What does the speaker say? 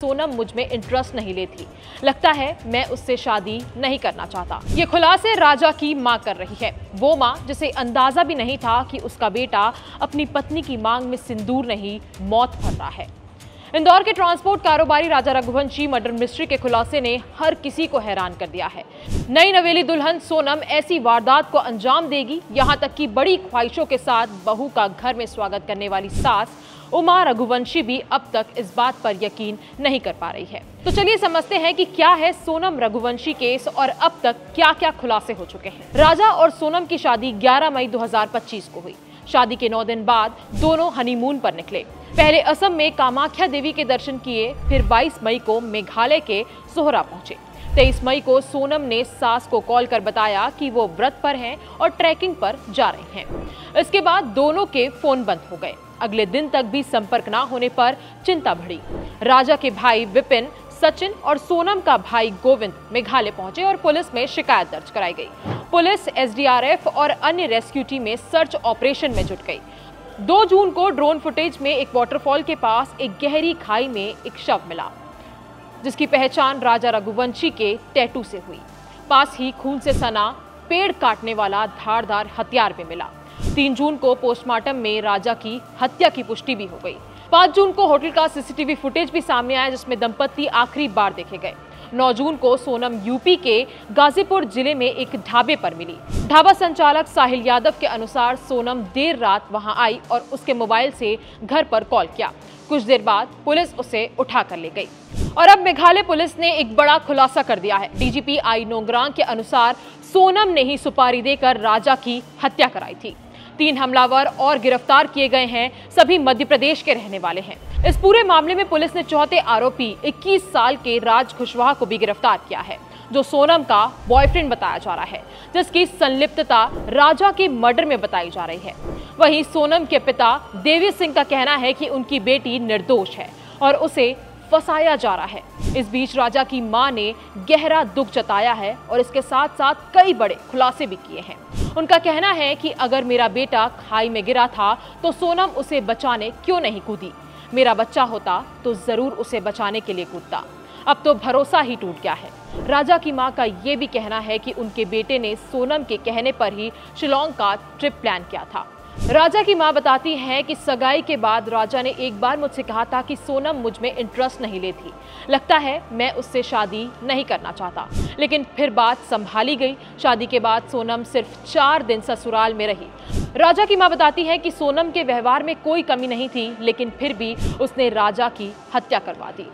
सोनम मुझ में इंटरेस्ट नहीं लेती। लगता है मैं उससे शादी नहीं करना चाहता। ये खुलासे राजा की मां कर रही है। वो मां जिसे अंदाजा भी नहीं था कि उसका बेटा अपनी पत्नी की मांग में सिंदूर नहीं, मौत भर रहा है। इंदौर के ट्रांसपोर्ट कारोबारी राजा रघुवंशी मर्डर मिस्ट्री के खुलासे ने हर किसी को हैरान कर दिया है। नई नवेली दुल्हन सोनम ऐसी वारदात को अंजाम देगी, यहां तक कि बड़ी ख्वाहिशों के साथ बहू का घर में स्वागत करने वाली सास उमा रघुवंशी भी अब तक इस बात पर यकीन नहीं कर पा रही है। तो चलिए समझते हैं कि क्या है सोनम रघुवंशी केस और अब तक क्या क्या खुलासे हो चुके हैं। राजा और सोनम की शादी 11 मई 2025 को हुई। शादी के 9 दिन बाद दोनों हनीमून पर निकले। पहले असम में कामाख्या देवी के दर्शन किए, फिर 22 मई को मेघालय के सोहरा पहुंचे। 23 मई को सोनम ने सास को कॉल कर बताया कि वो व्रत पर हैं और ट्रैकिंग पर जा रहे हैं। इसके बाद दोनों के फोन बंद हो गए। अगले दिन तक भी संपर्क ना होने पर चिंता बढ़ी। राजा के भाई विपिन, सचिन और सोनम का भाई गोविंद मेघालय पहुंचे और पुलिस में शिकायत दर्ज कराई गई। पुलिस, एसडीआरएफ और अन्य रेस्क्यू टीमें सर्च ऑपरेशन में जुट गई। 2 जून को ड्रोन फुटेज में एक वाटरफॉल के पास एक गहरी खाई में एक शव मिला, जिसकी पहचान राजा रघुवंशी के टैटू से हुई। पास ही खून से सना पेड़ काटने वाला धारदार हथियार भी मिला। 3 जून को पोस्टमार्टम में राजा की हत्या की पुष्टि भी हो गई। 5 जून को होटल का सीसीटीवी फुटेज भी सामने आया, जिसमें दंपति आखिरी बार देखे गए। 9 जून को सोनम यूपी के गाजीपुर जिले में एक ढाबे पर मिली। ढाबा संचालक साहिल यादव के अनुसार सोनम देर रात वहां आई और उसके मोबाइल से घर पर कॉल किया। कुछ देर बाद पुलिस उसे उठा कर ले गई। और अब मेघालय पुलिस ने एक बड़ा खुलासा कर दिया है। डीजीपी आई नोंगरांग के अनुसार सोनम ने ही सुपारी देकर राजा की हत्या कराई थी। 3 हमलावर और गिरफ्तार किए गए हैं। सभी मध्य प्रदेश के रहने वाले हैं। इस पूरे मामले में पुलिस ने चौथे आरोपी 21 साल के राज कुशवाहा को भी गिरफ्तार किया है, जो सोनम का बॉयफ्रेंड बताया जा रहा है, जिसकी संलिप्तता राजा के मर्डर में बताई जा रही है। वहीं सोनम के पिता देवी सिंह का कहना है कि उनकी बेटी निर्दोष है और उसे फंसाया जा रहा है। इस बीच राजा की मां ने गहरा दुख जताया है और इसके साथ साथ कई बड़े खुलासे भी किए हैं। उनका कहना है कि अगर मेरा बेटा खाई में गिरा था तो सोनम उसे बचाने क्यों नहीं कूदी? मेरा बच्चा होता तो जरूर उसे बचाने के लिए कूदता। अब तो भरोसा ही टूट गया है। राजा की मां का ये भी कहना है कि उनके बेटे ने सोनम के कहने पर ही शिलोंग का ट्रिप प्लान किया था। राजा की मां बताती है कि सगाई के बाद राजा ने एक बार मुझसे कहा था कि सोनम मुझ में इंटरेस्ट नहीं लेती। लगता है मैं उससे शादी नहीं करना चाहता। लेकिन फिर बात संभाली गई। शादी के बाद सोनम सिर्फ 4 दिन ससुराल में रही। राजा की मां बताती है कि सोनम के व्यवहार में कोई कमी नहीं थी, लेकिन फिर भी उसने राजा की हत्या करवा दी।